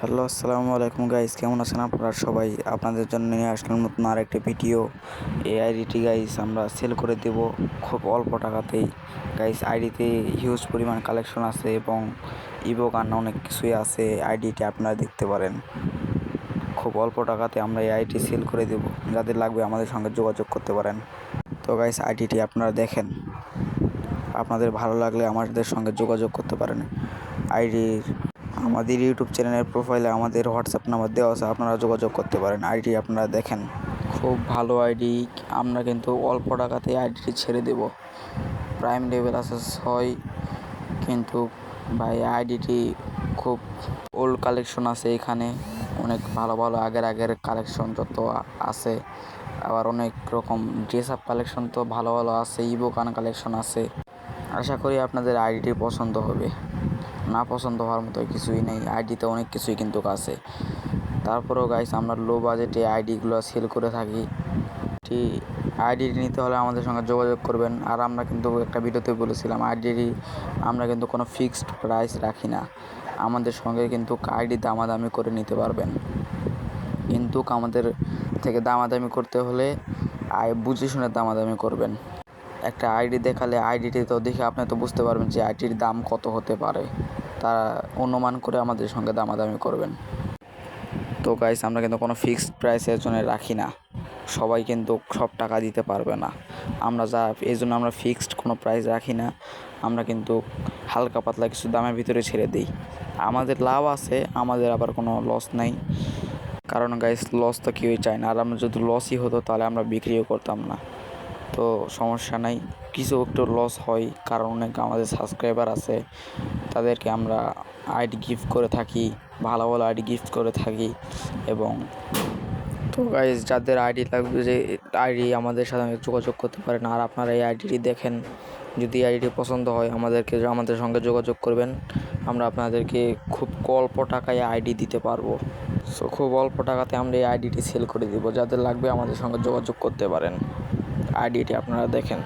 Hello, আসসালামু আলাইকুম guys, কেমন আছেন আপনারা সবাই? আপনাদের জন্য নিয়ে আসলাম নতুন আরেকটি ভিডিও। এই আইডিটি গাইস আমরা সেল করে দেব খুব অল্প টাকাতেই। গাইস আইডিতে হিউজ পরিমাণ কালেকশন আছে এবং ইভো গান অনেক কিছুই আছে। আইডিটি আপনারা দেখতে পারেন। খুব অল্প টাকাতে আমরা এই আইডি সেল করে দেব। যাদের লাগবে আমাদের সঙ্গে যোগাযোগ করতে পারেন। তো গাইস আইডিটি আপনারা দেখেন, আপনাদের ভালো লাগলে আমাদের সঙ্গে যোগাযোগ করতে পারেন। আমাদের ইউটিউব চ্যানেলের প্রোফাইলে আমাদের হোয়াটসঅ্যাপ নাম্বার দেওয়া আছে, আপনারা যোগাযোগ করতে পারেন। আইডি আপনারা দেখেন, খুব ভালো আইডি। আমরা কিন্তু অল্প টাকাতে আইডিটি ছেড়ে দেব। প্রাইম লেভেল আছে 6, কিন্তু ভাই আইডিটি খুব ওল্ড কালেকশন আছে এখানে। অনেক ভালো ভালো আগের কালেকশন যত আছে, আবার অনেক রকম ড্রেস আপ কালেকশন তো ভালো ভালো আছে, ইভো গান কালেকশন আছে। আশা করি আপনাদের আইডিটি পছন্দ হবে। না পছন্দ হওয়ার মতো কিছুই নেই, আইডিতে অনেক কিছুই কিন্তু আছে। তারপরেও গাইস আমরা লো বাজেটে আইডিগুলো সেল করে থাকি। আইডি নিতে হলে আমাদের সঙ্গে যোগাযোগ করবেন। আর আমরা কিন্তু একটা ভিডিওতে বলেছিলাম আমরা কিন্তু কোনো ফিক্সড প্রাইস রাখি না। আমাদের সঙ্গে কিন্তু আইডি দামাদামি করে নিতে পারবেন, কিন্তু আমাদের থেকে দামাদামি করতে হলে বুঝে শুনে দামাদামি করবেন। একটা আইডি দেখালে আইডিটি তো দেখে আপনি তো বুঝতে পারবেন যে আইডির দাম কত হতে পারে, তা অনুমান করে আমাদের সঙ্গে দামাদামি করবেন। তো গাইস আমরা কিন্তু কোনো ফিক্সড প্রাইসের জন্য রাখি না, সবাই কিন্তু সব টাকা দিতে পারবে না। এই জন্য আমরা ফিক্সড কোনো প্রাইস রাখি না। আমরা কিন্তু হালকা পাতলা কিছু দামের ভিতরে ছেড়ে দিই। আমাদের লাভ আছে, আমাদের আবার কোনো লস নাই। কারণ গাইস লস তো কেউই চায় না। আর আমরা যদি লসই হতো তাহলে আমরা বিক্রিও করতাম না। তো সমস্যা নাই, কিছু একটু লস হয় কারণ অনেক আমাদের সাবস্ক্রাইবার আছে, তাদেরকে আমরা আইডি গিফট করে থাকি, ভালো ভালো আইডি গিফট করে থাকি। এবং তো গাইজ যাদের আইডি লাগবে, যে আইডি আমাদের সাথে যোগাযোগ করতে পারেন। আর আপনারা এই আইডিটি দেখেন, যদি আইডিটি পছন্দ হয় আমাদের সঙ্গে যোগাযোগ করবেন। আমরা আপনাদেরকে খুব অল্প টাকায় আইডি দিতে পারবো। সো খুব অল্প টাকাতে আমরা এই আইডিটি সেল করে দিব। যাদের লাগবে আমাদের সঙ্গে যোগাযোগ করতে পারেন। আইডিটি আপনারা দেখেন।